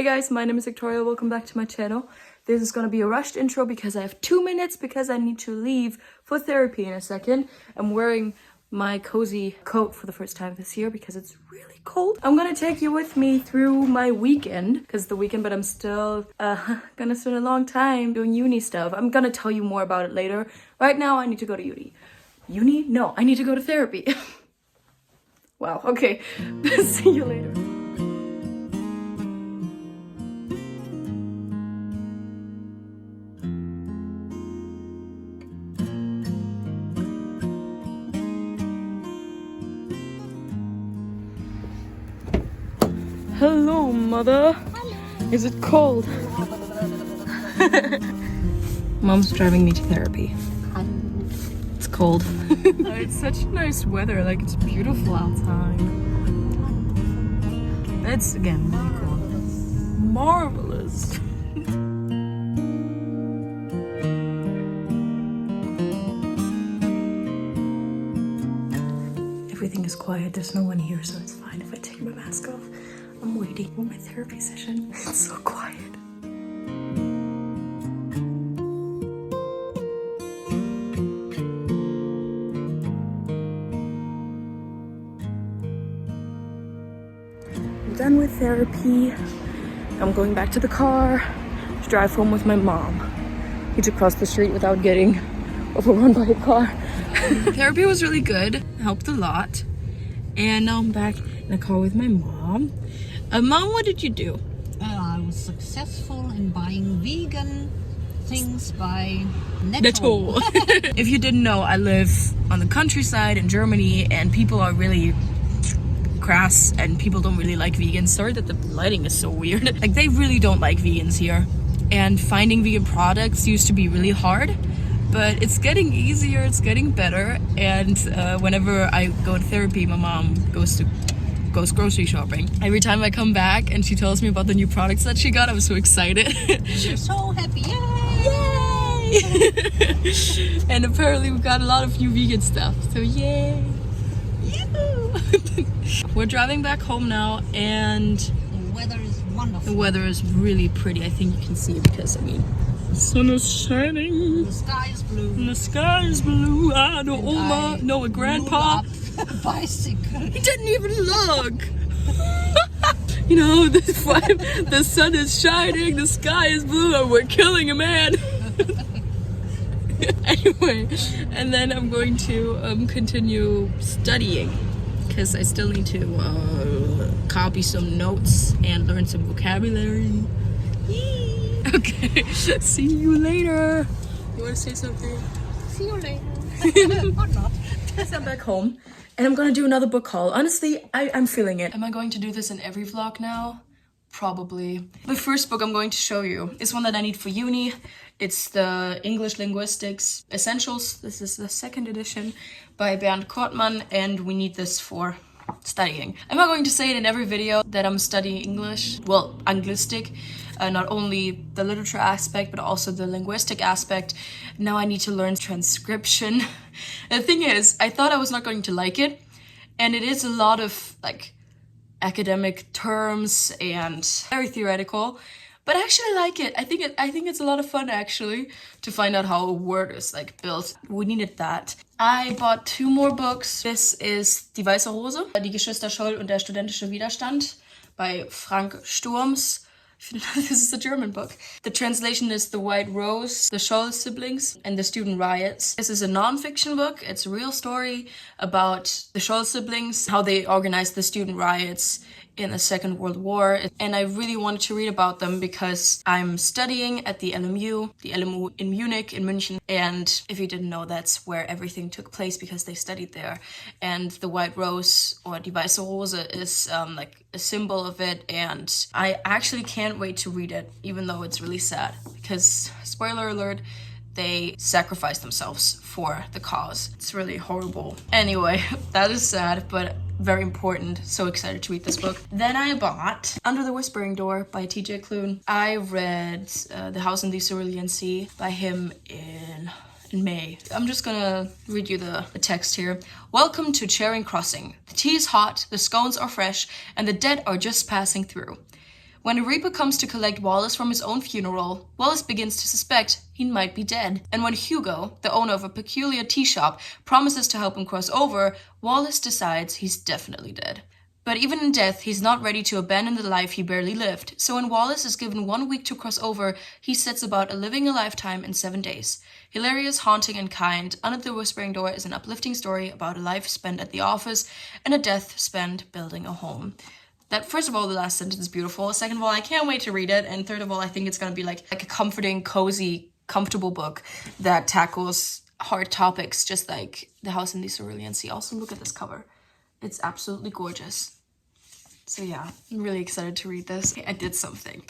guys, my name is Victoria. Welcome back to my channel. This is gonna be a rushed intro because I have 2 minutes because I need to leave for therapy in a second. I'm wearing my cozy coat for the first time this year because it's really cold. I'm gonna take you with me through my weekend because it's the weekend, but I'm still gonna spend a long time doing uni stuff. I'm gonna tell you more about it later. Right now, I need to go to uni. Uni? No, I need to go to therapy. Wow, okay. See you later. Hello, mother. Hello. Is it cold? Mom's driving me to therapy. It's cold. It's such nice weather, like it's beautiful outside. It's again really cool. Marvelous. Everything is quiet, there's no one here, so it's fine if I take my mask off. I'm waiting for my therapy session. It's so quiet. I'm done with therapy. I'm going back to the car to drive home with my mom. Need to cross the street without getting overrun by a car. Therapy was really good, helped a lot. And now I'm back in the car with my mom. Mom, what did you do? I was successful in buying vegan things by Netto. If you didn't know, I live on the countryside in Germany and people are really crass and people don't really like vegans. Sorry that the lighting is so weird. Like they really don't like vegans here. And finding vegan products used to be really hard, but it's getting easier, it's getting better. And whenever I go to therapy, my mom goes grocery shopping. Every time I come back and she tells me about the new products that she got, I'm so excited. She's so happy. Yay! And apparently we got a lot of new vegan stuff, so yay! We're driving back home now and The weather is wonderful. the weather is really pretty. I think you can see it because, I mean, the sun is shining. The sky is blue. And the sky is blue. Ah, no Oma, no Grandpa. A bicycle. He didn't even look. You know, the sun is shining, the sky is blue, and we're killing a man. Anyway, and then I'm going to continue studying because I still need to copy some notes and learn some vocabulary. Yee. Okay, see you later. You want to say something? See you later. Or not. I'm back home and I'm gonna do another book haul. Honestly, I'm feeling it. Am I going to do this in every vlog now? Probably. The first book I'm going to show you is one that I need for uni. It's the English Linguistics Essentials. This is the 2nd edition by Bernd Kortmann, and we need this for studying. I'm not going to say it in every video that I'm studying English, well, Anglistic, not only the literature aspect, but also the linguistic aspect. Now I need to learn transcription. The thing is, I thought I was not going to like it, and it is a lot of like academic terms and very theoretical, but I actually like it. I think it's a lot of fun actually to find out how a word is like built. We needed that. I bought 2 more books. This is Die Weiße Rose, Die Geschwister Scholl und der studentische Widerstand by Frank Sturms. This is a German book. The translation is The White Rose, The Scholl Siblings, and the Student Riots. This is a non-fiction book. It's a real story about the Scholl siblings, how they organized the student riots in the Second World War. And I really wanted to read about them because I'm studying at the LMU in Munich, in München. And if you didn't know, that's where everything took place because they studied there. And the White Rose, or Die Weiße Rose, is like a symbol of it. And I actually can't wait to read it, even though it's really sad. Because, spoiler alert, they sacrifice themselves for the cause. It's really horrible. Anyway, that is sad, but very important. So excited to read this book. Then I bought Under the Whispering Door by T.J. Klune. I read The House in the Cerulean Sea by him in May. I'm just gonna read you the text here. Welcome to Charing Crossing. The tea is hot, the scones are fresh, and the dead are just passing through. When a Reaper comes to collect Wallace from his own funeral, Wallace begins to suspect he might be dead. And when Hugo, the owner of a peculiar tea shop, promises to help him cross over, Wallace decides he's definitely dead. But even in death, he's not ready to abandon the life he barely lived. So when Wallace is given 1 week to cross over, he sets about living a lifetime in 7 days. Hilarious, haunting, and kind, Under the Whispering Door is an uplifting story about a life spent at the office and a death spent building a home. That, first of all, the last sentence is beautiful. Second of all, I can't wait to read it. And third of all, I think it's going to be like a comforting, cozy, comfortable book that tackles hard topics, just like The House in the Cerulean Sea. Also, look at this cover. It's absolutely gorgeous. So yeah, I'm really excited to read this. I did something.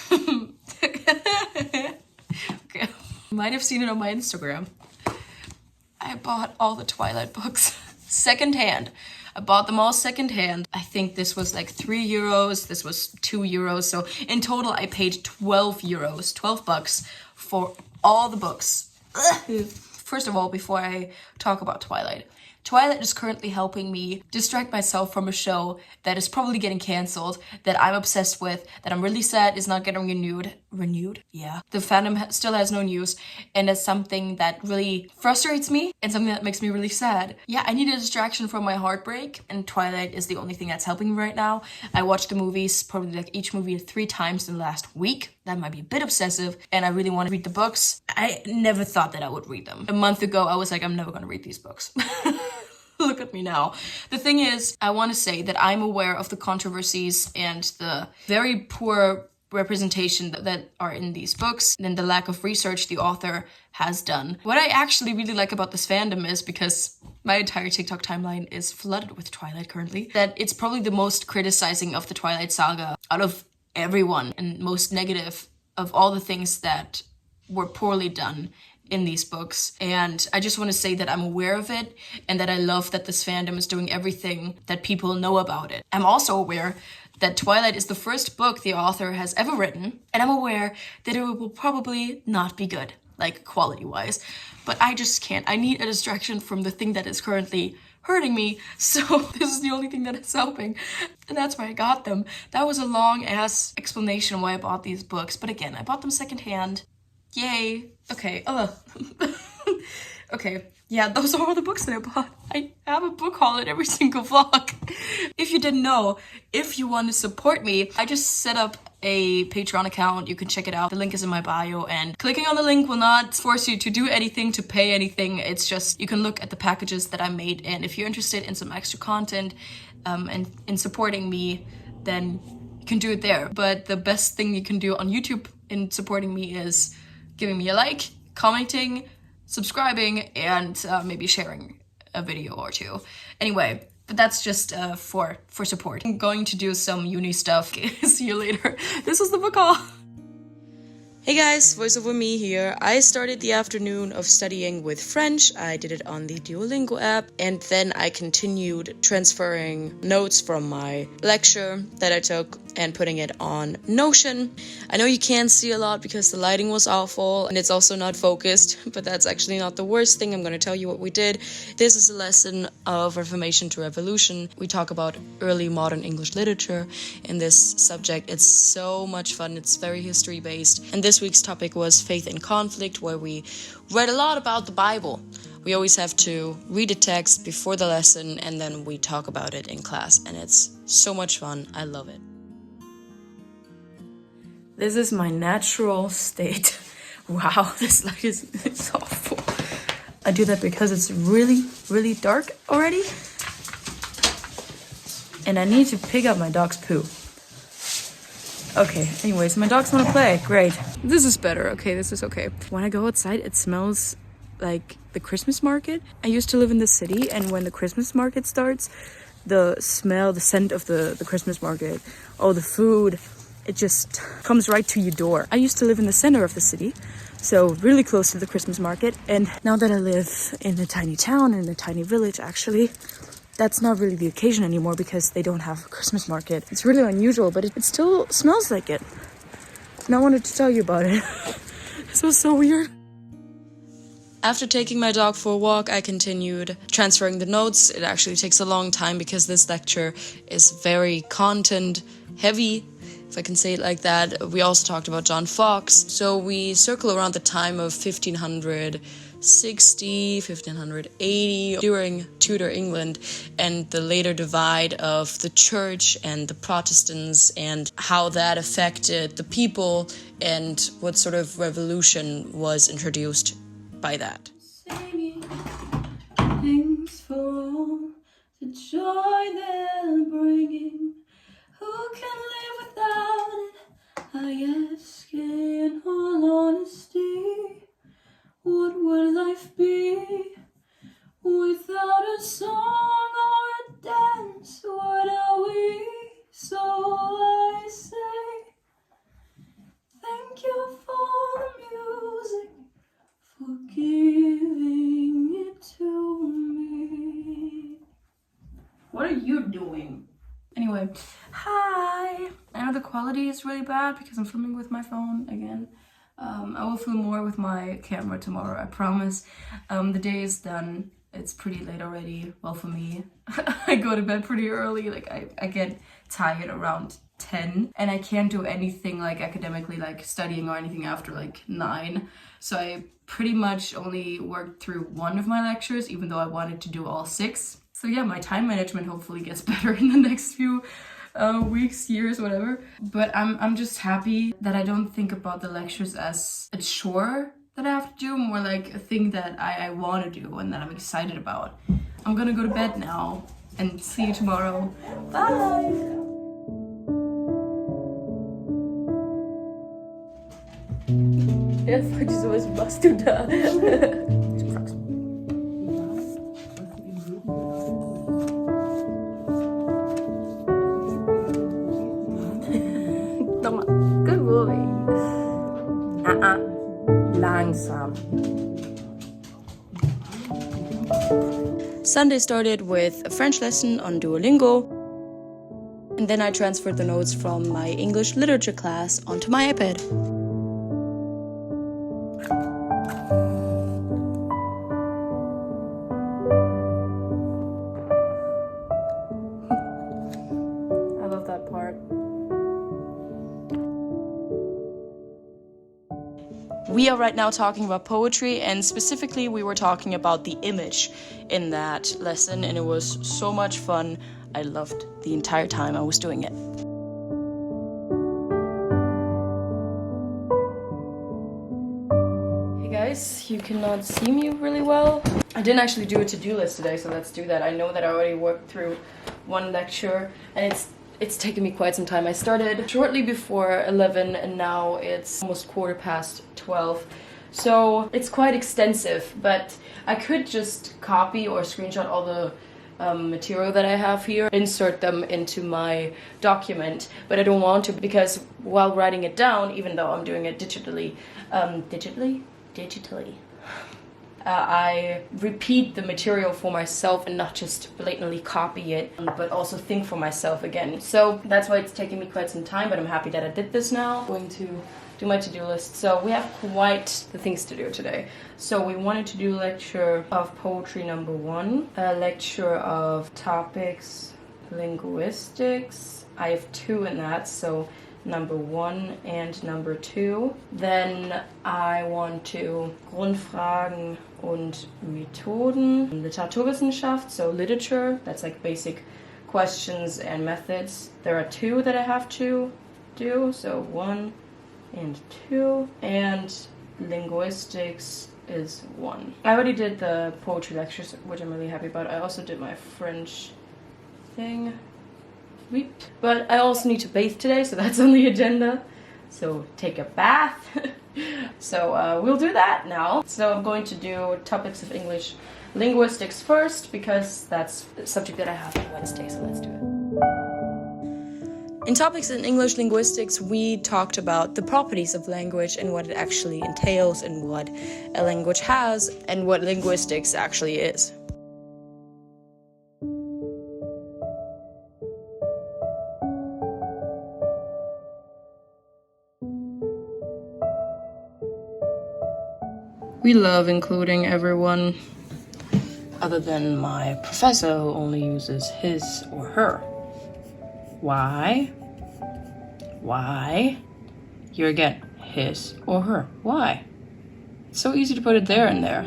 Okay. You might have seen it on my Instagram. I bought all the Twilight books secondhand. I bought them all secondhand. I think this was like €3. This was €2. So in total, I paid €12, $12 for all the books. First of all, before I talk about Twilight is currently helping me distract myself from a show that is probably getting canceled, that I'm obsessed with, that I'm really sad is not getting renewed? Yeah. The fandom still has no news, and it's something that really frustrates me and something that makes me really sad. Yeah, I need a distraction from my heartbreak, and Twilight is the only thing that's helping me right now. I watched the movies, probably like each movie 3 times in the last week. That might be a bit obsessive, and I really want to read the books. I never thought that I would read them. A month ago, I was like, I'm never gonna read these books. Look at me now. The thing is, I want to say that I'm aware of the controversies and the very poor representation that are in these books, and the lack of research the author has done. What I actually really like about this fandom is, because my entire TikTok timeline is flooded with Twilight currently, that it's probably the most criticizing of the Twilight saga out of everyone, and most negative of all the things that were poorly done in these books. And I just want to say that I'm aware of it, and that I love that this fandom is doing everything that people know about it. I'm also aware that Twilight is the first book the author has ever written, and I'm aware that it will probably not be good, like quality-wise. But I just can't. I need a distraction from the thing that is currently hurting me, so this is the only thing that is helping, and that's why I got them. That was a long-ass explanation why I bought these books, but again, I bought them secondhand. Yay. Okay, okay, yeah, those are all the books that I bought. I have a book haul in every single vlog. If you didn't know, if you want to support me, I just set up a Patreon account. You can check it out. The link is in my bio, and clicking on the link will not force you to do anything, to pay anything. It's just, you can look at the packages that I made, and if you're interested in some extra content and in supporting me, then you can do it there. But the best thing you can do on YouTube in supporting me is giving me a like, commenting, subscribing, and maybe sharing a video or two. Anyway, but that's just for support. I'm going to do some uni stuff. See you later. This was the book haul. Hey guys, voiceover me here. I started the afternoon of studying with French. I did it on the Duolingo app, and then I continued transferring notes from my lecture that I took and putting it on Notion. I know you can't see a lot because the lighting was awful and it's also not focused, but that's actually not the worst thing. I'm going to tell you what we did. This is a lesson of Reformation to Revolution. We talk about early modern English literature in this subject. It's so much fun. It's very history based. And this week's topic was faith in conflict, where we read a lot about the Bible. We always have to read a text before the lesson, and then we talk about it in class, and it's so much fun. I love it. This is my natural state. Wow, this light is awful. I do that because it's really, really dark already. And I need to pick up my dog's poo. Okay, anyways, my dogs want to play. Great. This is better. Okay, this is okay. When I go outside, it smells like the Christmas market. I used to live in the city, and when the Christmas market starts, the smell, the scent of the Christmas market, oh, the food, it just comes right to your door. I used to live in the center of the city, so really close to the Christmas market. And now that I live in a tiny town, in a tiny village, actually, that's not really the occasion anymore because they don't have a Christmas market. It's really unusual, but it still smells like it. And I wanted to tell you about it. This was so weird. After taking my dog for a walk, I continued transferring the notes. It actually takes a long time because this lecture is very content heavy, if I can say it like that. We also talked about John Fox. So we circle around the time of 1560, 1580 during Tudor England, and the later divide of the church and the Protestants, and how that affected the people and what sort of revolution was introduced by that. Singing things for all the joy they're bringing. Who can live without it? I ask in all honesty. What would life be without a song or a dance? What are we? So I say, thank you for the music, for giving it to me. What are you doing? Anyway, hi! I know the quality is really bad because I'm filming with my phone again. I will film more with my camera tomorrow, I promise. The day is done. It's pretty late already. Well, for me. I go to bed pretty early. Like, I get tired around 10. And I can't do anything, like, academically, like, studying or anything after, like, 9. So I pretty much only worked through one of my lectures, even though I wanted to do all 6. So yeah, my time management hopefully gets better in the next few weeks, years, whatever. But I'm just happy that I don't think about the lectures as a chore that I have to do, more like a thing that I want to do and that I'm excited about. I'm gonna go to bed now and see you tomorrow. Bye! Was machst du da? Good boy. Langsam. Sunday started with a French lesson on Duolingo, and then I transferred the notes from my English literature class onto my iPad. I love that part. We are right now talking about poetry, and specifically we were talking about the image in that lesson, and it was so much fun. I loved the entire time I was doing it. Hey guys, you cannot see me really well. I didn't actually do a to-do list today, so let's do that. I know that I already worked through one lecture, and it's taken me quite some time. I started shortly before 11 and now it's almost 12:15. So it's quite extensive, but I could just copy or screenshot all the material that I have here, insert them into my document, but I don't want to because while writing it down, even though I'm doing it digitally, I repeat the material for myself and not just blatantly copy it, but also think for myself again. So that's why it's taking me quite some time, but I'm happy that I did this now. I'm going to do my to-do list. So we have quite the things to do today. So we wanted to do a lecture of poetry number 1, a lecture of topics, linguistics. I have 2 in that, so number 1 and number 2. Then I want to Grundfragen und Methoden, Literaturwissenschaft, so literature, that's like basic questions and methods. There are 2 that I have to do, so 1 and 2, and linguistics is 1. I already did the poetry lectures, which I'm really happy about. I also did my French thing. But I also need to bathe today, so that's on the agenda. So take a bath. So we'll do that now. So I'm going to do topics of English linguistics first, because that's a subject that I have on Wednesday, so let's do it. In topics in English linguistics, we talked about the properties of language and what it actually entails and what a language has and what linguistics actually is. We love including everyone, other than my professor who only uses his or her. Why? Why? Here again, his or her. Why? It's so easy to put it there and there.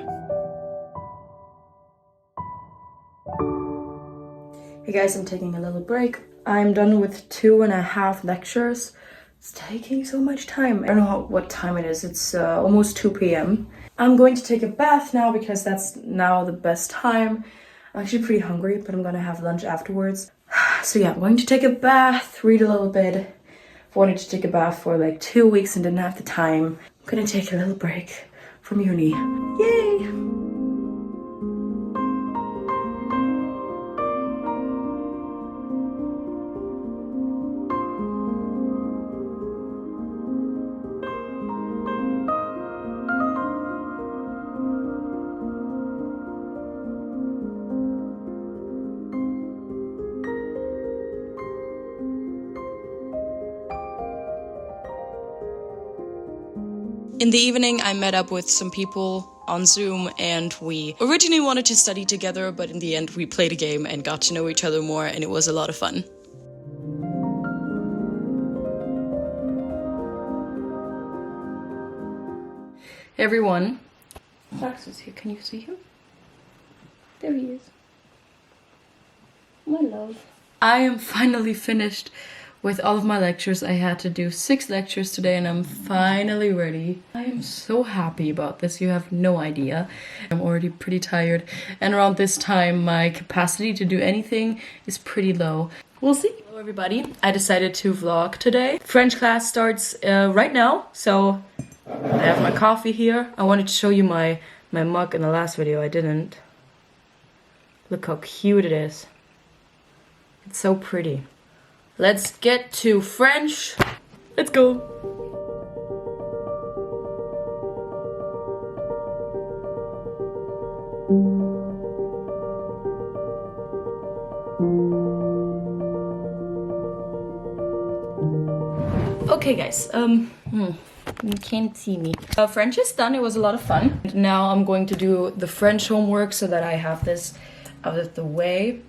Hey guys, I'm taking a little break. I'm done with 2.5 lectures. It's taking so much time. I don't know what time it is. It's almost 2 p.m. I'm going to take a bath now because that's now the best time. I'm actually pretty hungry, but I'm gonna have lunch afterwards. So yeah, I'm going to take a bath, read a little bit. I wanted to take a bath for like 2 weeks and didn't have the time. I'm gonna take a little break from uni. Yay! In the evening, I met up with some people on Zoom and we originally wanted to study together, but in the end we played a game and got to know each other more and it was a lot of fun. Hey everyone. Max is here, can you see him? There he is. My love. I am finally finished with all of my lectures. I had to do 6 lectures today and I'm finally ready. I am so happy about this, you have no idea. I'm already pretty tired and around this time my capacity to do anything is pretty low. We'll see. Hello everybody, I decided to vlog today. French class starts right now, so I have my coffee here. I wanted to show you my mug in the last video, I didn't. Look how cute it is. It's so pretty. Let's get to French. Let's go. Okay guys, you can't see me. French is done, it was a lot of fun. Now I'm going to do the French homework so that I have this out of the way.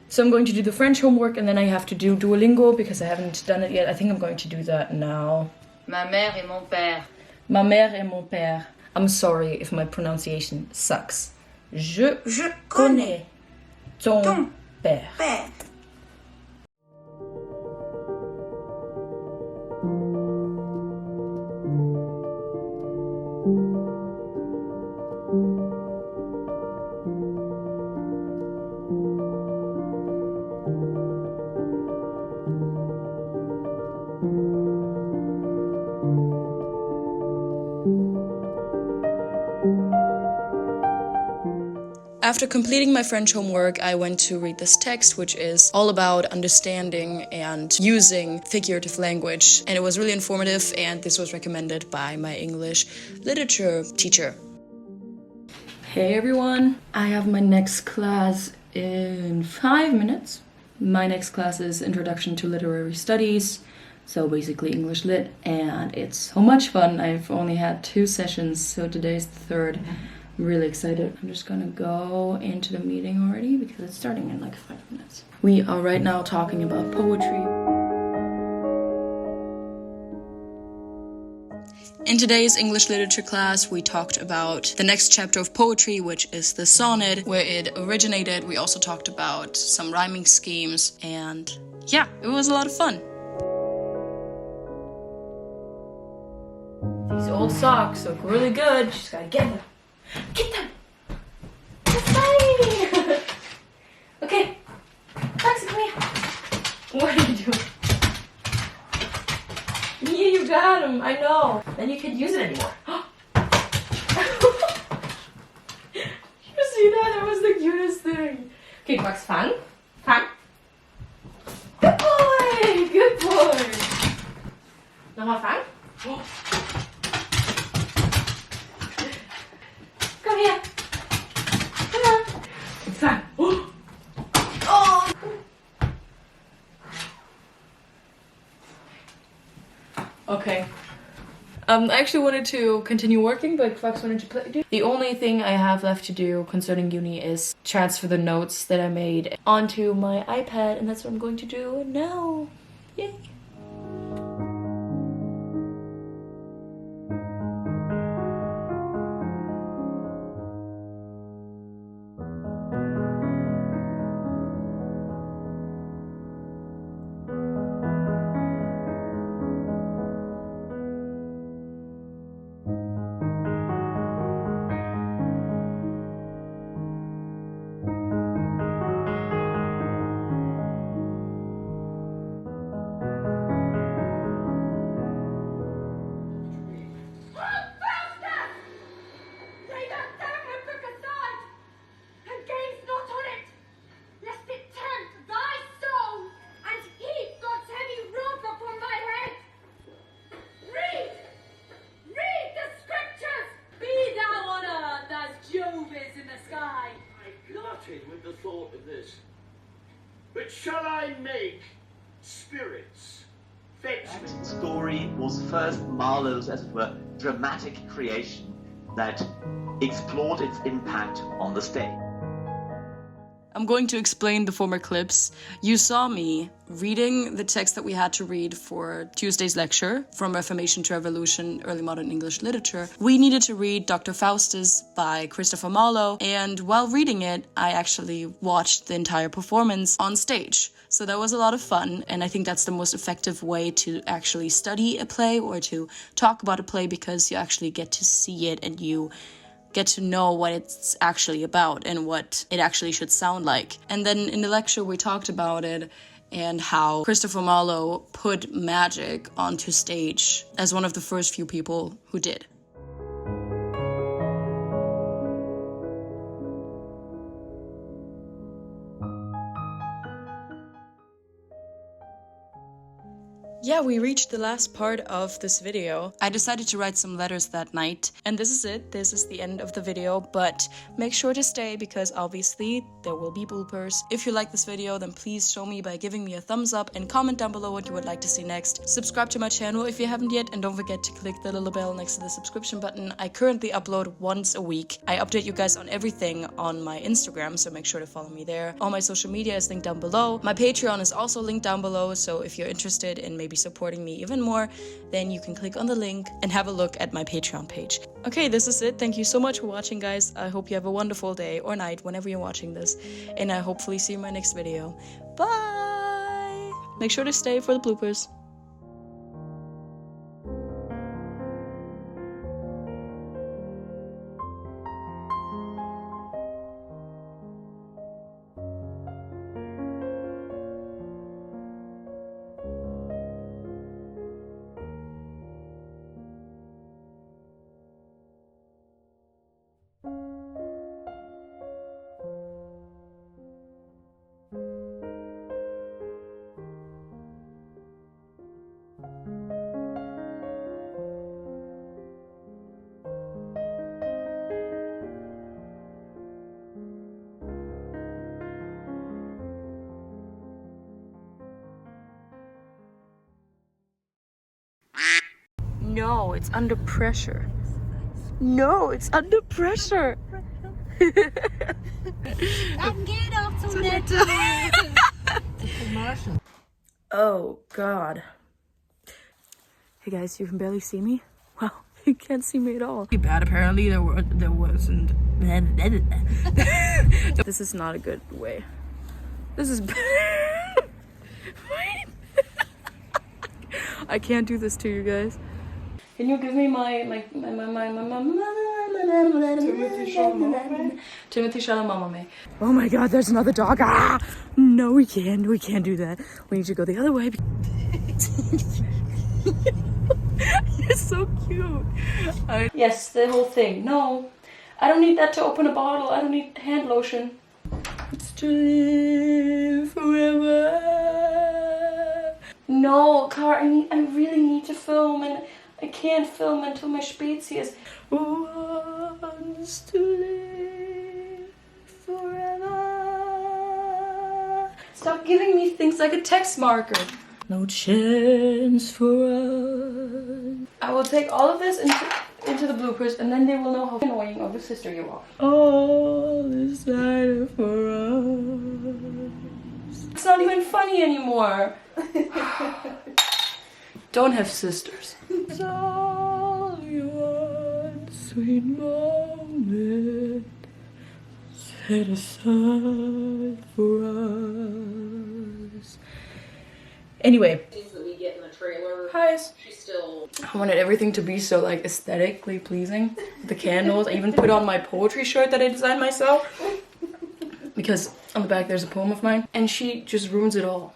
So I'm going to do the French homework and then I have to do Duolingo because I haven't done it yet. I think I'm going to do that now. Ma mère et mon père. Ma mère et mon père. I'm sorry if my pronunciation sucks. Je connais ton père. After completing my French homework, I went to read this text, which is all about understanding and using figurative language. And it was really informative, and this was recommended by my English literature teacher. Hey everyone, I have my next class in 5 minutes. My next class is Introduction to Literary Studies, so basically English Lit, and it's so much fun. I've only had 2 sessions, so today's the 3rd. I'm really excited. I'm just gonna go into the meeting already because it's starting in like 5 minutes. We are right now talking about poetry. In today's English literature class, we talked about the next chapter of poetry, which is the sonnet, where it originated. We also talked about some rhyming schemes, and yeah, it was a lot of fun. These old socks look really good. Just gotta get them. Get them! It's mine! Okay. Foxy, come here. What are you doing? Yeah, you got him. I know. Then you can't use it anymore. You see that? That was the cutest thing. Okay, Max, fang. Fang. Good boy! Good boy! Nochmal fang. Come here. Come on. Fang. Oh! Okay. I actually wanted to continue working, but Fox wanted to play. The only thing I have left to do concerning uni is transfer the notes that I made onto my iPad, and that's what I'm going to do now. Yay! thought of this. But shall I make spirits fetch me? That story was first Marlowe's, as it were, dramatic creation that explored its impact on the stage. I'm going to explain the former clips. You saw me reading the text that we had to read for Tuesday's lecture, From Reformation to Revolution, Early Modern English Literature. We needed to read Dr. Faustus by Christopher Marlowe, and while reading it, I actually watched the entire performance on stage. So that was a lot of fun, and I think that's the most effective way to actually study a play or to talk about a play, because you actually get to see it and you get to know what it's actually about and what it actually should sound like. And then in the lecture we talked about it and how Christopher Marlowe put magic onto stage as one of the first few people who did. Yeah, we reached the last part of this video. I decided to write some letters that night, and this is it. This is the end of the video, but make sure to stay because obviously there will be bloopers. If you like this video, then please show me by giving me a thumbs up and comment down below what you would like to see next. Subscribe to my channel if you haven't yet, and don't forget to click the little bell next to the subscription button. I currently upload once a week. I update you guys on everything on my Instagram, so make sure to follow me there. All my social media is linked down below. My Patreon is also linked down below, so if you're interested in maybe supporting me even more, then you can click on the link and have a look at my Patreon page. Okay, this is it. Thank you so much for watching, guys. I hope you have a wonderful day or night whenever you're watching this, and I hopefully see you in my next video. Bye! Make sure to stay for the bloopers. No, it's under pressure. No, it's under pressure. Dann geh doch zum Netto. Commercial. Oh, God. Hey guys, you can barely see me? Wow, you can't see me at all. Bad, apparently. There wasn't. This is not a good way. This is bad. I can't do this to you guys. Can you give me my Timothy Chalamet. Oh my God, there's another dog. Ah! No, we can't do that. We need to go the other way. You're so cute. Yes, the whole thing. No, I don't need that to open a bottle. I don't need hand lotion. It's to live forever. No, Car, I really need to film, and I can't film until my Spezies wants to live forever. Stop giving me things like a text marker. No chance for us. I will take all of this into the bloopers, and then they will know how annoying of a sister you are. All is time for us. It's not even funny anymore. Don't have sisters. It's all you want, sweet moment, set aside for us. Anyway. That we get in the trailer. Hi. She's still. I wanted everything to be so like aesthetically pleasing. The candles. I even put on my poetry shirt that I designed myself. Because on the back there's a poem of mine. And she just ruins it all.